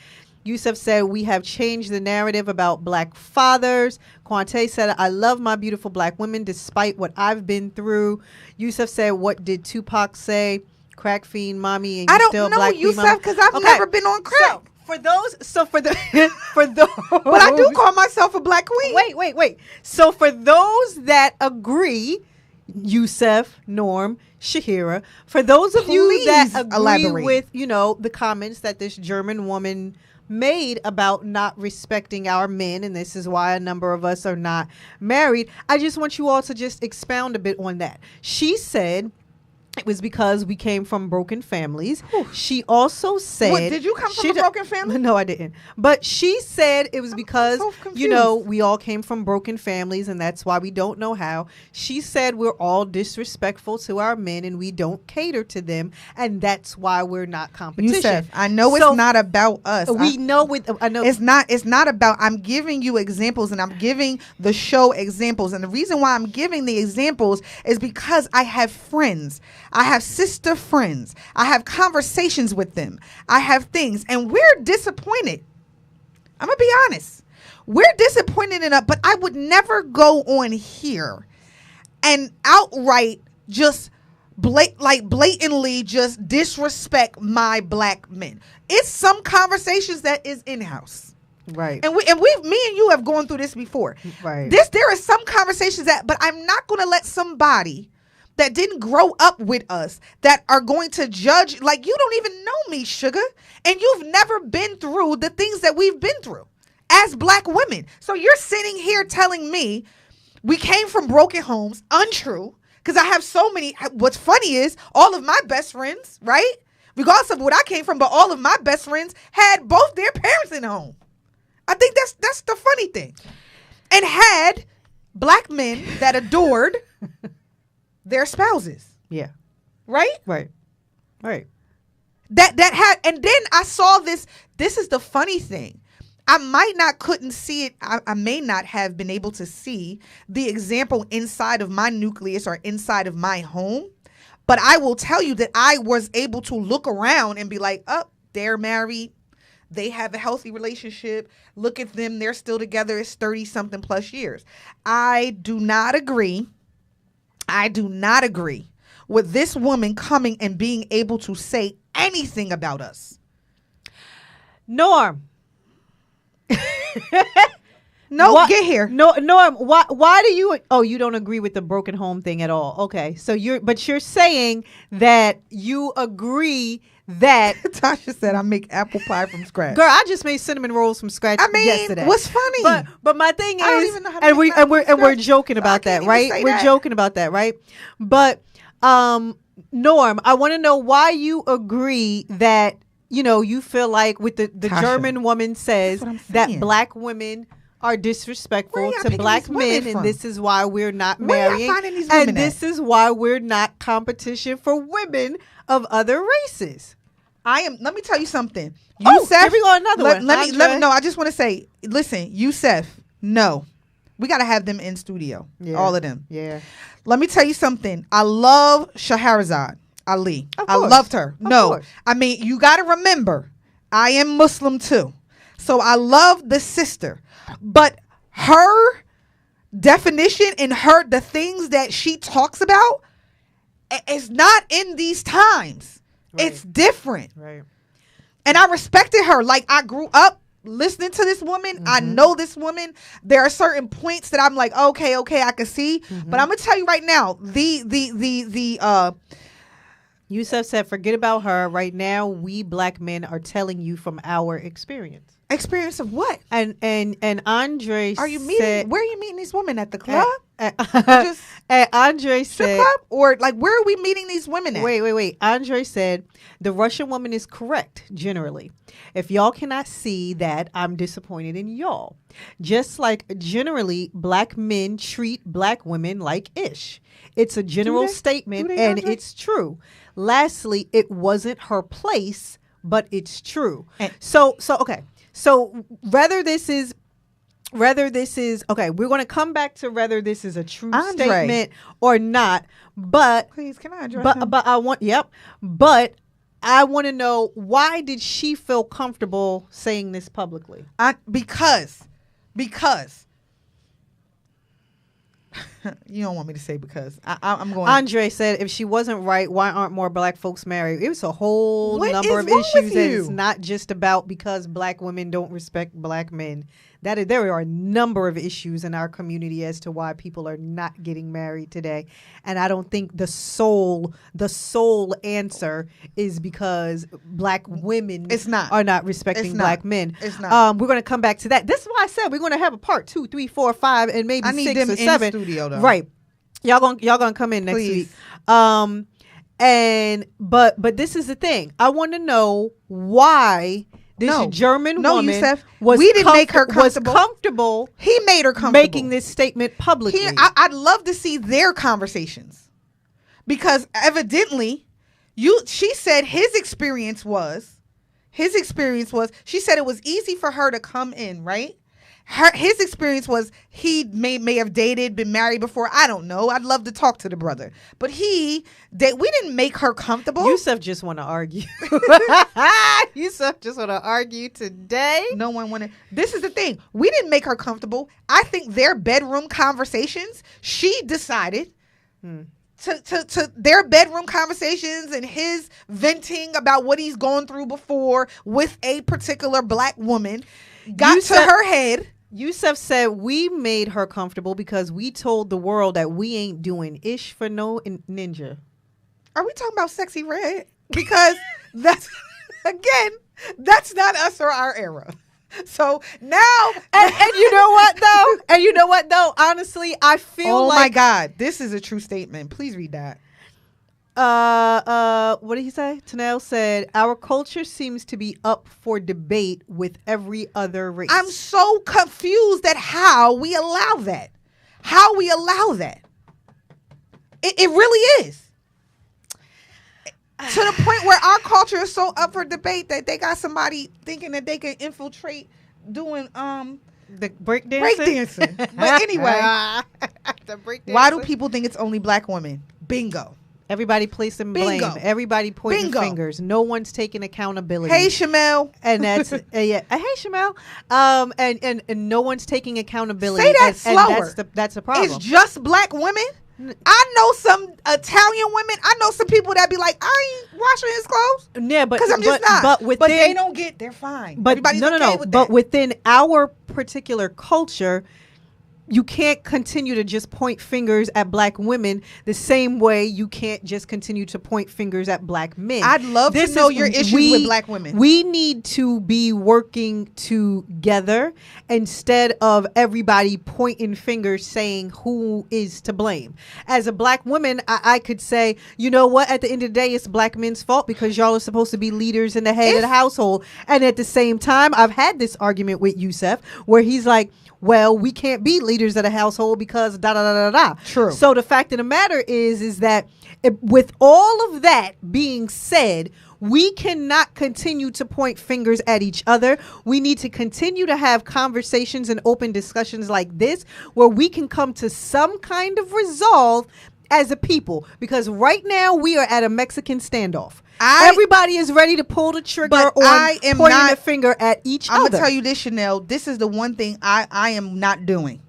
Yusuf said, "We have changed the narrative about black fathers." Quante said, "I love my beautiful black women despite what I've been through." Yusuf said, "What did Tupac say? Crack fiend, mommy, and you I don't still know black Yusuf because I've never been on crack. For those, but I do call myself a black queen. Wait. So for those that agree, Yusuf, Norm, Shahira, for those of you that agree elaborate. with, the comments that this German woman made about not respecting our men, and this is why a number of us are not married, I just want you all to just expound a bit on that. She said it was because we came from broken families. She also said... What, did you come from a broken family? No, I didn't. But she said it was because, so confused. we all came from broken families, and that's why we don't know how. She said we're all disrespectful to our men, and we don't cater to them, and that's why we're not competition. Yusuf, I know it's not about us. I know it's not about. I'm giving you examples, and I'm giving the show examples, and the reason why I'm giving the examples is because I have friends. I have sister friends. I have conversations with them. I have things, and we're disappointed. I'm gonna be honest. We're disappointed enough, but I would never go on here and outright just blatantly just disrespect my black men. It's some conversations that is in-house. Right. And me and you have gone through this before. Right. There are some conversations but I'm not going to let somebody that didn't grow up with us that are going to judge, like, you don't even know me, sugar, and you've never been through the things that we've been through as black women. So you're sitting here telling me we came from broken homes. Untrue. Because I have so many. What's funny is all of my best friends, right, regardless of what I came from, but all of my best friends had both their parents in the home. I think that's the funny thing. And had black men that adored their spouses. Yeah. Right? Right. That had, and then I saw this is the funny thing. I couldn't see it. I may not have been able to see the example inside of my nucleus or inside of my home. But I will tell you that I was able to look around and be like, oh, they're married. They have a healthy relationship. Look at them. They're still together. It's 30 something plus years. I do not agree with this woman coming and being able to say anything about us. Norm. No, get here. No, Norm, why do you you don't agree with the broken home thing at all? Okay. So you're saying that you agree that Tasha said I make apple pie from scratch. Girl, I just made cinnamon rolls from scratch yesterday. What's funny? But my thing is, I don't even know how to make we're joking about that, right? We're joking about that, right? But Norm, I want to know why you agree that you feel like with the Tasha, German woman says that black women are disrespectful to black men, and this is why we're not marrying, and this is why we're not competition for women of other races. Let me tell you something. Yusuf, here we go, another one. No, I just want to say, listen, Yusuf, no. We got to have them in studio. Yeah. All of them. Yeah. Let me tell you something. I love Shahrazad Ali. I loved her. No. I mean, you got to remember, I am Muslim too. So I love the sister. But her definition and the things that she talks about is not in these times. Right. It's different. Right. And I respected her. Like, I grew up listening to this woman. Mm-hmm. I know this woman. There are certain points that I'm like, okay, I can see. Mm-hmm. But I'm gonna tell you right now, Yusuf said, forget about her. Right now, we black men are telling you from our experience. Experience of what? And Andre Are you meeting? said, Where are you meeting these women at the club? Just and Andre strip said, club, or like where are we meeting these women at? Wait. Andre said the Russian woman is correct generally. If y'all cannot see that, I'm disappointed in y'all. Just like generally, black men treat black women like ish. It's a general statement, and it's true. Lastly, it wasn't her place, but it's true. So okay. So whether this is okay, we're going to come back to whether this is a true statement or not. But please, can I address him? But I want But I want to know, why did she feel comfortable saying this publicly? Because you don't want me to say because I'm going. Andre said, if she wasn't right, why aren't more black folks married? It was a whole number of issues, and it's not just about because black women don't respect black men. There are a number of issues in our community as to why people are not getting married today, and I don't think the sole answer is because black women are not respecting black men. It's not. We're going to come back to that. This is why I said we're going to have a part 2, 3, 4, 5, and maybe I need 6 them or in 7. the studio, though. Right. Y'all gonna come in next week. But this is the thing. I want to know why this German woman Yusef, was make her comfortable. He made her comfortable making this statement publicly. I'd love to see their conversations, because evidently, she said his experience was. She said it was easy for her to come in, right? His experience was he may have dated, been married before. I don't know. I'd love to talk to the brother, but we didn't make her comfortable. Yusef just want to argue. Yusef just want to argue today. No one wanted. This is the thing. We didn't make her comfortable. I think their bedroom conversations. She decided. To their bedroom conversations and his venting about what he's gone through before with a particular black woman got to her head. Yusef said we made her comfortable because we told the world that we ain't doing ish for no ninja. Are we talking about Sexy Red? Because that's not us or our era. So now, and you know what though? Honestly, I feel like, oh my God, this is a true statement. Please read that. What did he say? Tanel said, our culture seems to be up for debate with every other race. I'm so confused at how we allow that. It really is. To the point where our culture is so up for debate that they got somebody thinking that they can infiltrate doing the breakdancing. But anyway, why do people think it's only black women? Bingo. Everybody placing blame. Everybody pointing fingers. No one's taking accountability. Hey, Shamel. And that's Hey, Shamel. And no one's taking accountability. Say that slower. And that's the problem. It's just black women. I know some Italian women. I know some people that be like, I ain't washing his clothes. Yeah, because I'm just not. But they don't get. They're fine. But everybody's okay with that. But within our particular culture, you can't continue to just point fingers at black women the same way you can't just continue to point fingers at black men. I'd love to know your issues with black women. We need to be working together instead of everybody pointing fingers saying who is to blame. As a black woman, I could say, you know what? At the end of the day, it's black men's fault because y'all are supposed to be leaders in the head of the household. And at the same time, I've had this argument with Yusef where he's like, well, we can't be leaders of the household because da da da da da. True. So the fact of the matter is that with all of that being said, we cannot continue to point fingers at each other. We need to continue to have conversations and open discussions like this where we can come to some kind of resolve as a people. Because right now we are at a Mexican standoff. Everybody is ready to pull the trigger on pointing the finger at each other. I'm going to tell you this, Chanel. This is the one thing I am not doing.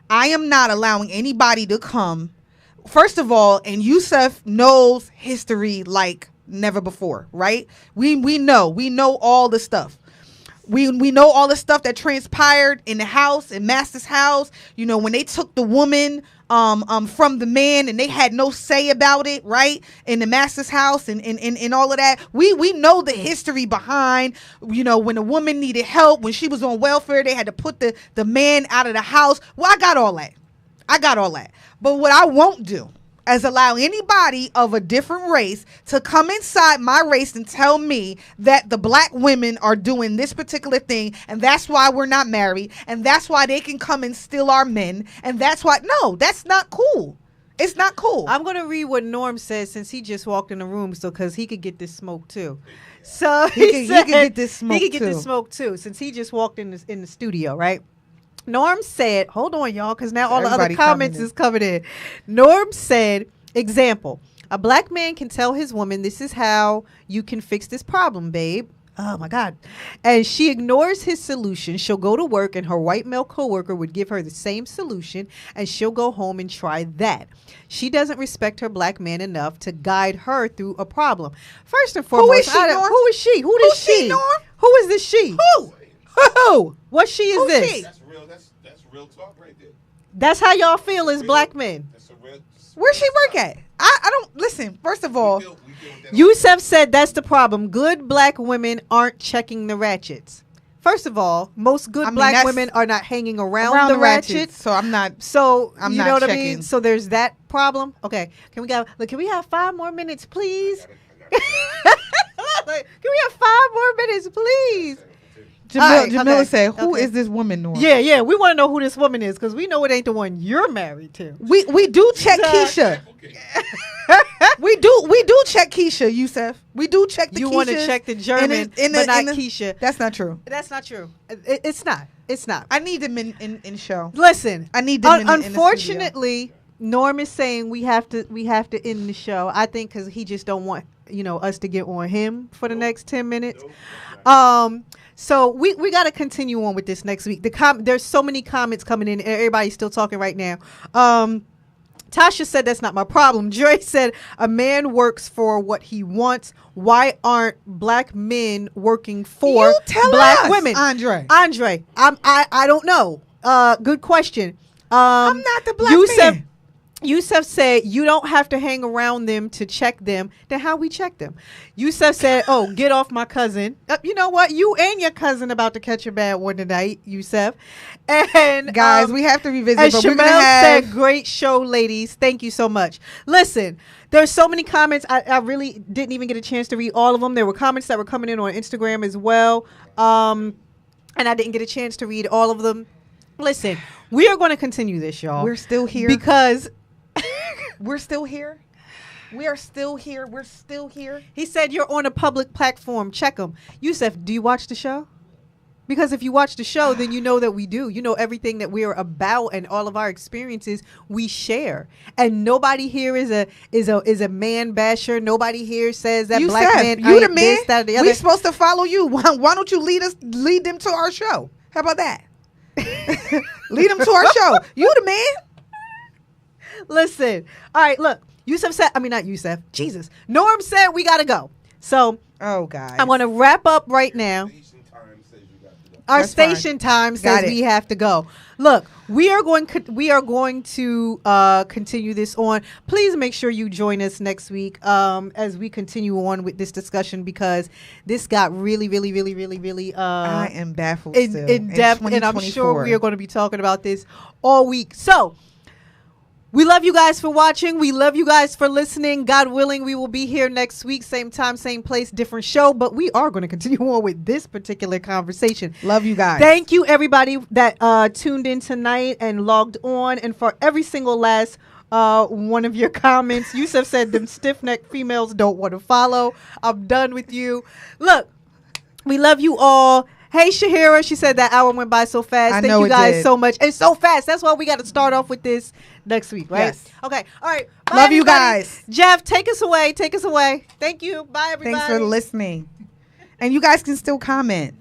I am not allowing anybody to come. First of all, and Yusef knows history like never before, right? We know all the stuff. We know all the stuff that transpired in the house, in Master's house. You know, when they took the woman from the man and they had no say about it, right? In the Master's house and all of that. We know the history behind, you know, when a woman needed help, when she was on welfare, they had to put the man out of the house. Well, I got all that. But what I won't do is allow anybody of a different race to come inside my race and tell me that the black women are doing this particular thing, and that's why we're not married, and that's why they can come and steal our men, and that's why. No, that's not cool. It's not cool. I'm going to read what Norm says since he just walked in the room, so because he could get this smoke too. So he could get this smoke too. He could get this smoke too since he just walked in the studio, right? Norm said, hold on, y'all, because now all the other comments is coming in. Norm said, example, a black man can tell his woman, this is how you can fix this problem, babe. Oh, my God. And she ignores his solution. She'll go to work and her white male coworker would give her the same solution and she'll go home and try that. She doesn't respect her black man enough to guide her through a problem. First and foremost, who is she, Norm? Who is she? Who is she? Norm? Who is this she? Who? What she is this? She? That's real talk right there. That's how y'all feel as black men. Where she work at? I don't listen. First of all, Yusef said that's the problem. Good black women aren't checking the ratchets. First of all, most good black women are not hanging around the ratchets. So I'm not. So I'm you not know what I checking. mean. So there's that problem. Okay, can we have 5 more minutes, please? Can we have 5 more minutes, please? Jamila said, "Who is this woman, Norm?" Yeah. We want to know who this woman is because we know it ain't the one you're married to. We do check Keisha. we do check Keisha, Yusef. We do check the Keisha. You want to check the German, but not Keisha. That's not true. That's not true. It's not. It's not. I need them in show. Listen, I need them. Unfortunately, Norm is saying we have to end the show. I think because he just don't want us to get on him for the next 10 minutes. So we got to continue on with this next week. There's so many comments coming in. Everybody's still talking right now. Tasha said that's not my problem. Joy said a man works for what he wants. Why aren't black men working for black women? Andre, I don't know. Good question. I'm not the black man. Yusef said, you don't have to hang around them to check them. Then how we check them? Yusef said, oh, get off my cousin. You know what? You and your cousin about to catch a bad one tonight, Yusef. And guys, we have to revisit. And but Shamel we're gonna have... said, great show, ladies. Thank you so much. Listen, there's so many comments. I really didn't even get a chance to read all of them. There were comments that were coming in on Instagram as well. And I didn't get a chance to read all of them. Listen, we are going to continue this, y'all. We're still here. Because... We're still here. We are still here. We're still here. He said you're on a public platform. Check them. Yusef, do you watch the show? Because if you watch the show, then you know that we do. You know everything that we're about and all of our experiences we share. And nobody here is a man basher. Nobody here says that black man. You the man. This, that, the other. We're supposed to follow you. Why don't you lead them to our show? How about that? Lead them to our show. You the man. Listen. All right, look. Yusef said, not Yusef. Jesus. Norm said we got to go. So, guys. I'm going to wrap up right now. Our station time says we have to go. Look, we are going to continue this on. Please make sure you join us next week as we continue on with this discussion because this got really, really, really, really, really I am baffled in depth, and I'm sure we are going to be talking about this all week. So, we love you guys for watching. We love you guys for listening. God willing, we will be here next week. Same time, same place, different show. But we are going to continue on with this particular conversation. Love you guys. Thank you, everybody that tuned in tonight and logged on. And for every single last one of your comments, Yusef said them stiff-necked females don't want to follow. I'm done with you. Look, we love you all. Hey, Shahira, she said that hour went by so fast. Thank you guys so much. It's so fast. That's why we got to start off with this next week, right? Yes. Okay. All right. Bye, love everybody. you guys. Jeff, take us away. Take us away. Thank you. Bye, everybody. Thanks for listening. And you guys can still comment.